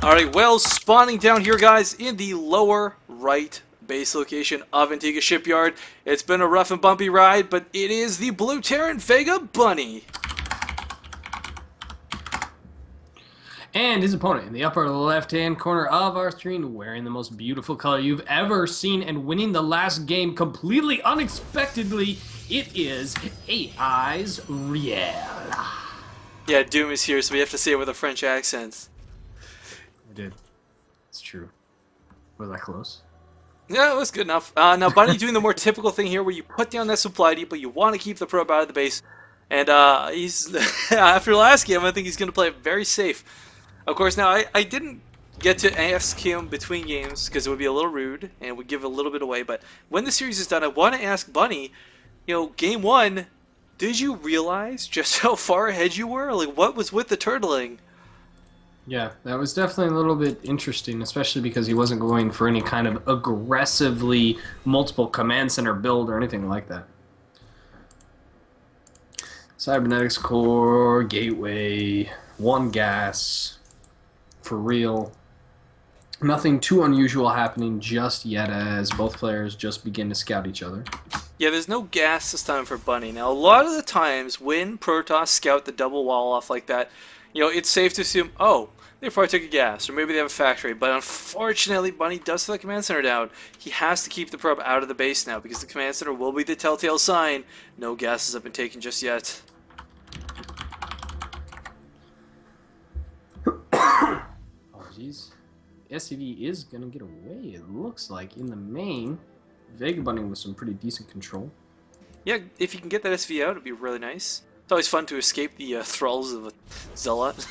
Alright, well, spawning down here, guys, in the lower right base location of Antigua Shipyard. It's been a rough and bumpy ride, but it is the Blue Terran Vegabunny. And his opponent in the upper left-hand corner of our screen, wearing the most beautiful color you've ever seen and winning the last game completely unexpectedly, it is AiReaL. Yeah, Doom is here, so we have to say it with a French accent. I did. It's true. Was that close? Yeah, it was good enough. Now, Bunny doing the more typical thing here where you put down that supply depot, you want to keep the probe out of the base, and he's after last game, I think he's going to play it very safe. Of course, now, I didn't get to ask him between games because it would be a little rude and would give a little bit away, but when the series is done, I want to ask Bunny, you know, game one, did you realize just how far ahead you were? Like, what was with the turtling? Yeah, that was definitely a little bit interesting, especially because he wasn't going for any kind of aggressively multiple command center build or anything like that. Cybernetics core, gateway, one gas, for real. Nothing too unusual happening just yet as both players just begin to scout each other. Yeah, there's no gas this time for Bunny. Now, a lot of the times when Protoss scout the double wall off like that, you know, it's safe to assume, oh, they probably took a gas, or maybe they have a factory. But unfortunately, Bunny does have the command center down. He has to keep the probe out of the base now, because the command center will be the telltale sign. No gases have been taken just yet. Oh, jeez. SCV is going to get away, it looks like, in the main. Vegabunny with some pretty decent control. Yeah, if you can get that SV out, it'd be really nice. It's always fun to escape the thralls of a zealot.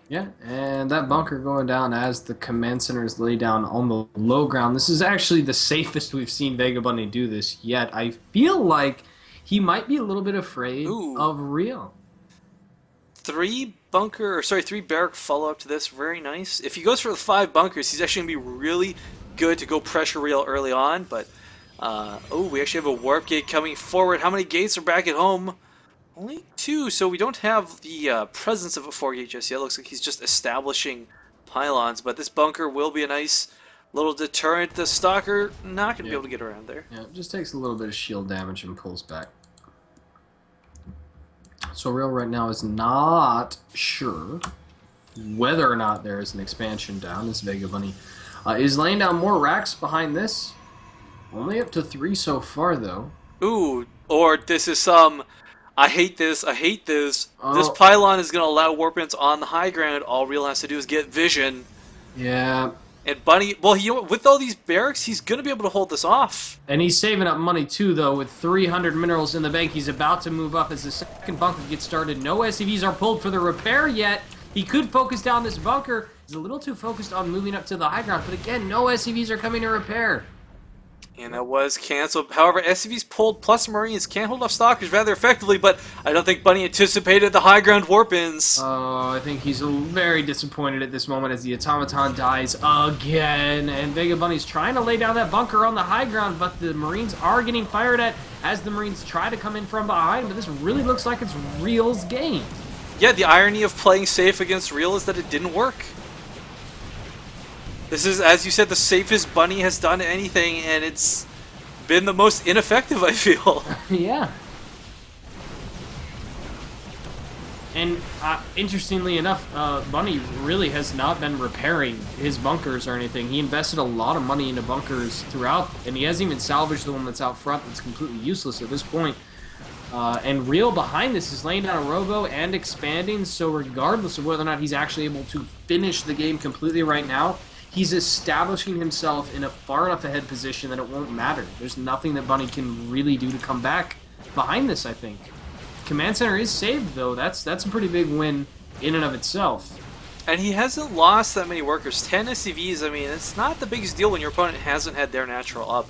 Yeah, and that bunker going down as the command centers lay down on the low ground. This is actually the safest we've seen Vegabunny do this yet. I feel like he might be a little bit afraid of Real. Three barrack follow-up to this, very nice. If he goes for the 5 bunkers, he's actually going to be really good to go pressure Real early on, but oh, we actually have a warp gate coming forward. How many gates are back at home? Only 2, so we don't have the presence of a 4 gate just yet. Looks like he's just establishing pylons, but this bunker will be a nice little deterrent. The Stalker not going to be able to get around there. Yeah, it just takes a little bit of shield damage and pulls back. So Real right now is not sure whether or not there is an expansion down. This Vegabunny is laying down more racks behind this. Only up to 3 so far, though. Ooh, or this is some... I hate this. I hate this. Oh. This pylon is going to allow warpants on the high ground. All Real has to do is get vision. Yeah. And Bunny, well, with all these barracks, he's going to be able to hold this off. And he's saving up money, too, though, with 300 minerals in the bank. He's about to move up as the second bunker gets started. No SCVs are pulled for the repair yet. He could focus down this bunker. He's a little too focused on moving up to the high ground. But again, no SCVs are coming to repair. And that was canceled. However, SCVs pulled plus Marines can hold off Stalkers rather effectively, but I don't think Bunny anticipated the high ground warp-ins. Oh, I think he's very disappointed at this moment as the Automaton dies again. And Vegabunny's trying to lay down that bunker on the high ground, but the Marines are getting fired at as the Marines try to come in from behind. But this really looks like it's Real's game. Yeah, the irony of playing safe against Real is that it didn't work. This is, as you said, the safest Bunny has done anything, and it's been the most ineffective, I feel. Yeah. And interestingly enough, Bunny really has not been repairing his bunkers or anything. He invested a lot of money into bunkers throughout, and he hasn't even salvaged the one that's out front that's completely useless at this point. And Real behind this is laying down a robo and expanding, so regardless of whether or not he's actually able to finish the game completely right now, he's establishing himself in a far enough ahead position that it won't matter. There's nothing that Bunny can really do to come back behind this, I think. Command Center is saved, though. That's a pretty big win in and of itself. And he hasn't lost that many workers. 10 SCVs, I mean, it's not the biggest deal when your opponent hasn't had their natural up.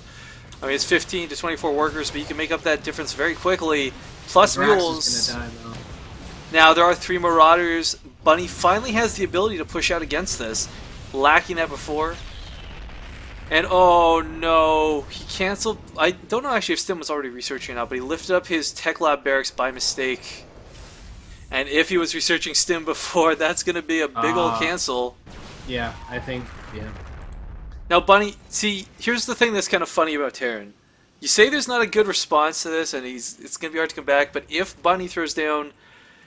I mean, it's 15 to 24 workers, but you can make up that difference very quickly. Plus mules. Now, there are 3 Marauders. Bunny finally has the ability to push out against this. Lacking that before. And oh no, he canceled. I don't know actually if Stim was already researching it out, but he lifted up his Tech Lab barracks by mistake. And if he was researching Stim before, that's going to be a big old cancel. Yeah, I think, yeah. Now, Bunny, see, here's the thing that's kind of funny about Terran. You say there's not a good response to this, and it's going to be hard to come back, but if Bunny throws down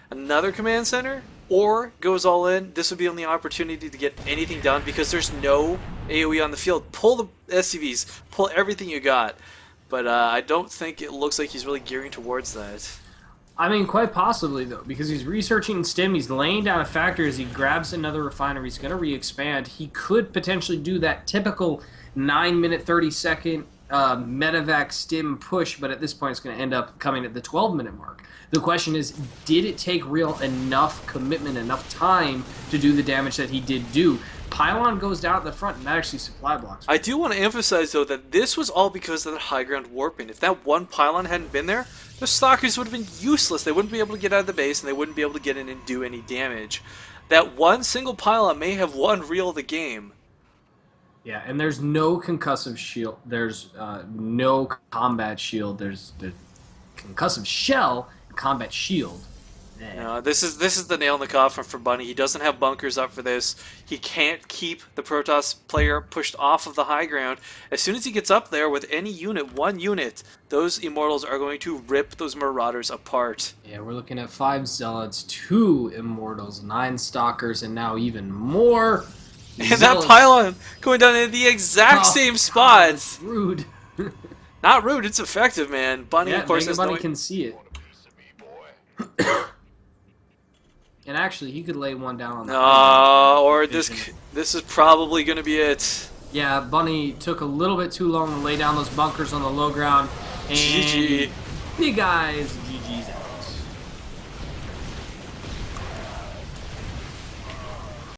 another command center or goes all in, this would be only opportunity to get anything done because there's no AoE on the field. Pull the SCVs, pull everything you got. But I don't think it looks like he's really gearing towards that. I mean, quite possibly, though, because he's researching Stim, he's laying down a factor as he grabs another refinery, he's going to re-expand. He could potentially do that typical 9-minute, 30-second medevac Stim push, but at this point it's going to end up coming at the 12-minute mark. The question is, did it take AiReaL enough commitment, enough time to do the damage that he did do? Pylon goes down at the front, and that actually supply blocks. I do want to emphasize, though, that this was all because of the high ground warping. If that one pylon hadn't been there, the Stalkers would have been useless. They wouldn't be able to get out of the base, and they wouldn't be able to get in and do any damage. That one single pylon may have won AiReaL the game. Yeah, and there's no concussive shield. There's no combat shield. There's the concussive shell, and combat shield. No, this is the nail in the coffin for Bunny. He doesn't have bunkers up for this. He can't keep the Protoss player pushed off of the high ground. As soon as he gets up there with any unit, one unit, those Immortals are going to rip those Marauders apart. Yeah, we're looking at 5 Zealots, 2 Immortals, 9 Stalkers, and now even more And Zealots. that pylon going down in the exact same spot. That's rude. Not rude, it's effective, man. Bunny, Yeah, of course, has Vegabunny no... can see it. And actually, he could lay one down on the or this is probably going to be it. Yeah, Bunny took a little bit too long to lay down those bunkers on the low ground. And GG. Big Eyes GG's